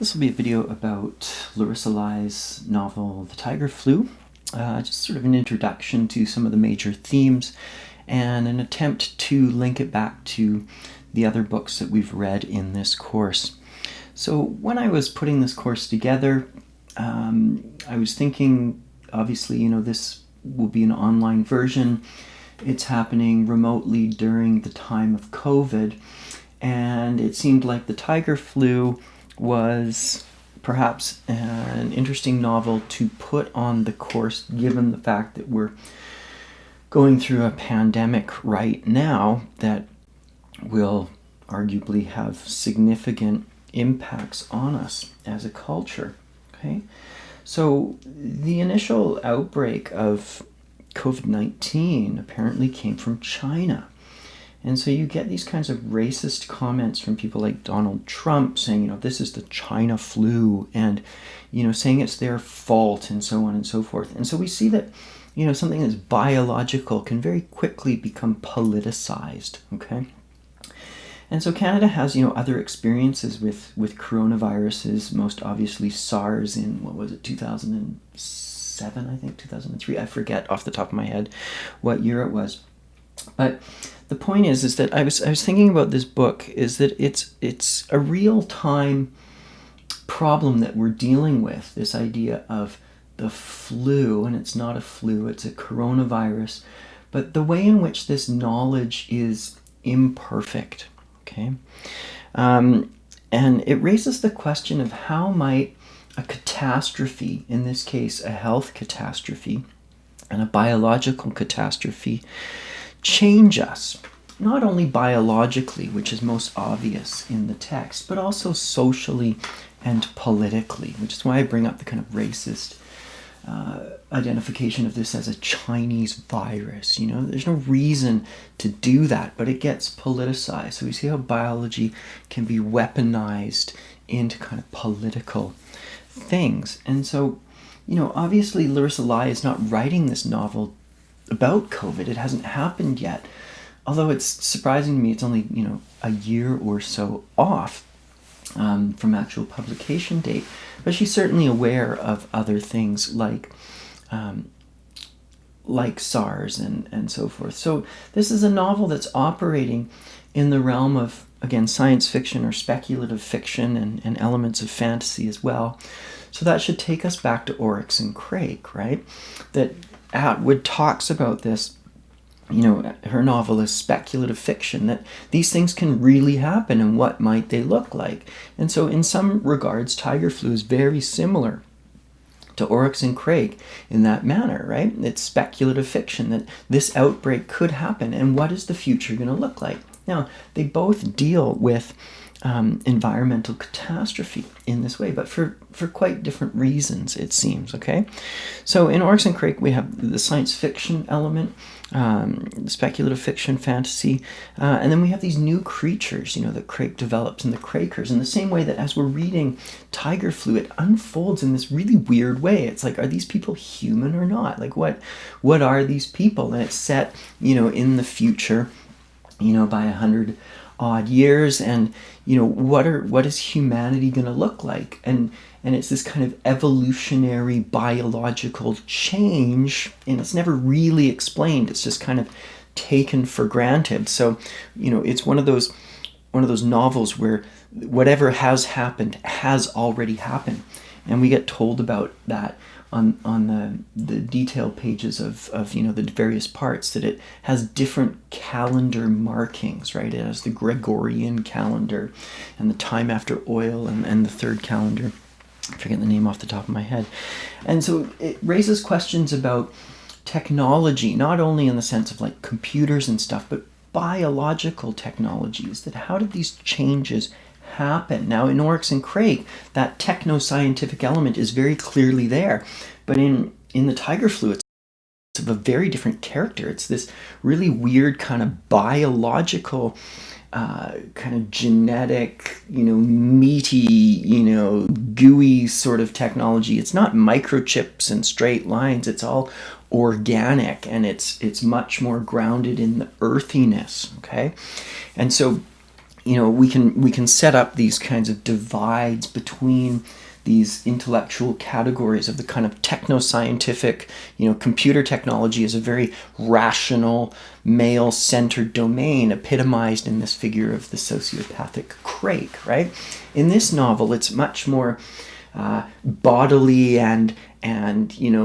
This will be a video about Larissa Lai's novel, The Tiger Flew. Just sort of an introduction to some of the major themes and an attempt to link it back to the other books that we've read in this course. So when I was putting this course together, I was thinking, obviously, this will be an online version. It's happening remotely during the time of COVID, and it seemed like The Tiger Flew was perhaps an interesting novel to put on the course, given the fact that we're going through a pandemic right now that will arguably have significant impacts on us as a culture. Okay, so the initial outbreak of COVID-19 apparently came from China. And so you get these kinds of racist comments from people like Donald Trump saying, this is the China flu, and, saying it's their fault, and so on and so forth. And so we see that, something that's biological can very quickly become politicized, okay? And so Canada has, other experiences with coronaviruses, most obviously SARS in, 2007, I think, 2003. I forget off the top of my head what year it was. But the point is that I was thinking about this book is that it's a real-time problem that we're dealing with, this idea of the flu, and it's not a flu, it's a coronavirus, but the way in which this knowledge is imperfect, okay? And it raises the question of how might a catastrophe, in this case a health catastrophe and a biological catastrophe, change us, not only biologically, which is most obvious in the text, but also socially and politically, which is why I bring up the kind of racist identification of this as a Chinese virus. There's no reason to do that, but it gets politicized. So we see how biology can be weaponized into kind of political things. And so, obviously Larissa Lai is not writing this novel about COVID. It hasn't happened yet. Although it's surprising to me, it's only, a year or so off from actual publication date. But she's certainly aware of other things like SARS and so forth. So this is a novel that's operating in the realm of, again, science fiction or speculative fiction and elements of fantasy as well. So that should take us back to Oryx and Crake, right? That Atwood talks about this, her novel is speculative fiction, that these things can really happen and what might they look like. And so in some regards, Tiger Flew is very similar to Oryx and Crake in that manner, right? It's speculative fiction that this outbreak could happen and what is the future going to look like. Now, they both deal with environmental catastrophe in this way, but for quite different reasons, it seems, okay? So in Oryx and Crake, we have the science fiction element, speculative fiction, fantasy, and then we have these new creatures, that Crake develops in the Crakers, in the same way that as we're reading Tiger Flew, it unfolds in this really weird way. It's like, are these people human or not? Like, what are these people? And it's set, in the future, by 100 odd years, and what is humanity going to look like, and it's this kind of evolutionary biological change, and it's never really explained. It's just kind of taken for granted. So it's one of those novels where whatever has happened has already happened, and we get told about that on the detailed pages of the various parts, that it has different calendar markings, right? It has the Gregorian calendar and the time after oil and the third calendar. I forget the name off the top of my head. And so it raises questions about technology, not only in the sense of like computers and stuff, but biological technologies, that how did these changes happen? Now in Oryx and Crake, that techno-scientific element is very clearly there, but in the Tiger Flew, it's of a very different character. It's this really weird kind of biological, kind of genetic, meaty, gooey sort of technology. It's not microchips and straight lines. It's all organic, and it's much more grounded in the earthiness, okay? And so we can set up these kinds of divides between these intellectual categories of the kind of techno-scientific, computer technology is a very rational, male-centered domain epitomized in this figure of the sociopathic Craik, right? In this novel, it's much more bodily and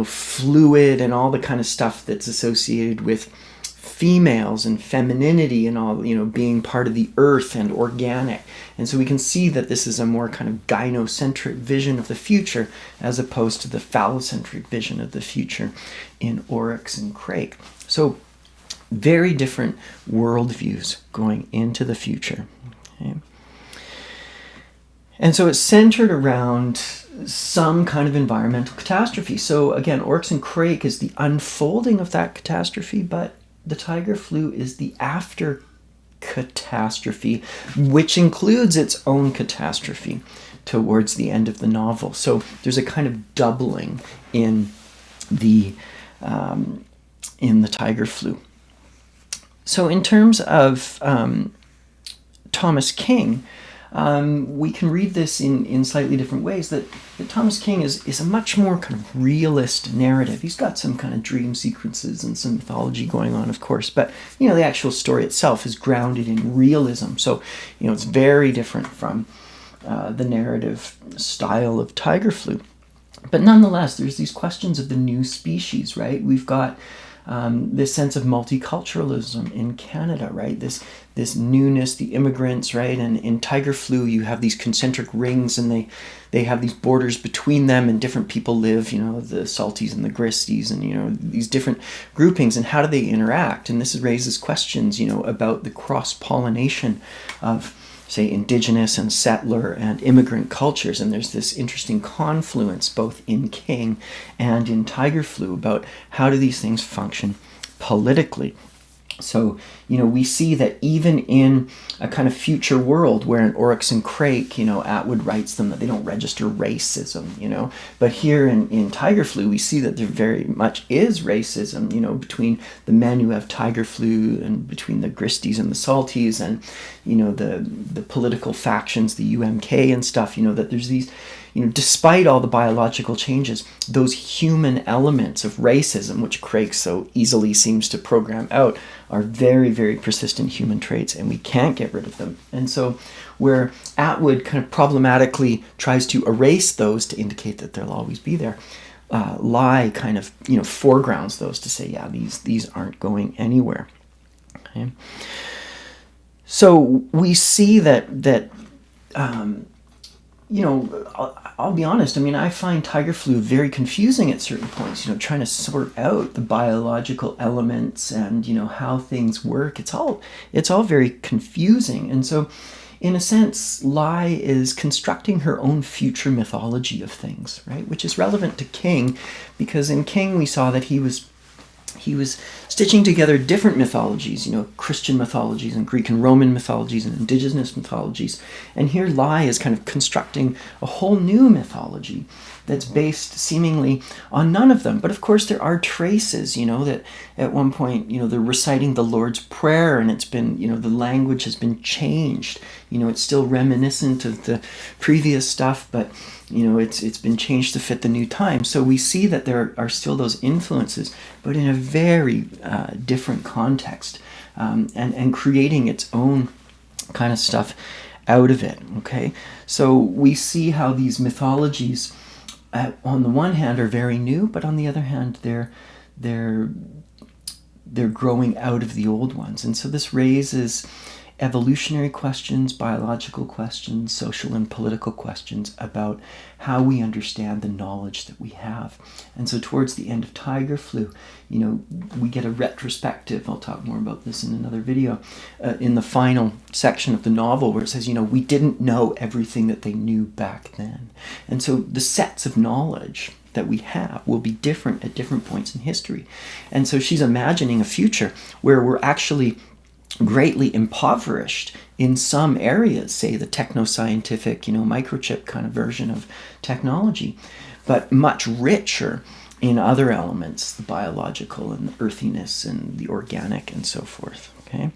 fluid and all the kind of stuff that's associated with females and femininity and all, being part of the earth and organic. And so we can see that this is a more kind of gynocentric vision of the future as opposed to the phallocentric vision of the future in Oryx and Craik. So very different worldviews going into the future. Okay? And so it's centered around some kind of environmental catastrophe. So again, Oryx and Craik is the unfolding of that catastrophe, but the tiger flu is the after catastrophe, which includes its own catastrophe towards the end of the novel. So there's a kind of doubling in the tiger flu. So in terms of Thomas King, we can read this in slightly different ways, that Thomas King is a much more kind of realist narrative. He's got some kind of dream sequences and some mythology going on, of course, but the actual story itself is grounded in realism. So it's very different from the narrative style of Tiger Flu. But nonetheless, there's these questions of the new species, right? We've got this sense of multiculturalism in Canada, right? This newness, the immigrants, right? And in Tiger Flu, you have these concentric rings, and they have these borders between them, and different people live, the Salties and the Gristies, and these different groupings, and how do they interact? And this raises questions, about the cross-pollination of, say, indigenous and settler and immigrant cultures. And there's this interesting confluence both in King and in Tiger Flu about how do these things function politically. So, we see that even in a kind of future world where in Oryx and Craik, Atwood writes them that they don't register racism, but here in Tiger Flu, we see that there very much is racism, between the men who have Tiger Flu and between the Gristies and the Salties and, the political factions, the UMK and stuff, that there's these, despite all the biological changes, those human elements of racism, which Craik so easily seems to program out, are very, very persistent human traits, and we can't get rid of them. And so where Atwood kind of problematically tries to erase those to indicate that they'll always be there, Lai kind of, foregrounds those to say, yeah, these aren't going anywhere. Okay? So we see that I'll be honest, I find Tiger Flu very confusing at certain points, trying to sort out the biological elements and, how things work. It's all very confusing. And so, in a sense, Lai is constructing her own future mythology of things, right? Which is relevant to King, because in King we saw that he was stitching together different mythologies, Christian mythologies and Greek and Roman mythologies and indigenous mythologies. And here Lai is kind of constructing a whole new mythology that's based seemingly on none of them. But of course there are traces, that at one point, they're reciting the Lord's Prayer, and it's been, the language has been changed. It's still reminiscent of the previous stuff, but it's been changed to fit the new time. So we see that there are still those influences, but in a very different context, and creating its own kind of stuff out of it. Okay, so we see how these mythologies, on the one hand, are very new, but on the other hand, they're growing out of the old ones, and so this raises evolutionary questions, biological questions, social and political questions about how we understand the knowledge that we have. And so towards the end of Tiger Flu, we get a retrospective. I'll talk more about this in another video, in the final section of the novel, where it says, we didn't know everything that they knew back then. And so the sets of knowledge that we have will be different at different points in history. And so she's imagining a future where we're actually greatly impoverished in some areas, say the techno-scientific, microchip kind of version of technology, but much richer in other elements, the biological and the earthiness and the organic and so forth. Okay.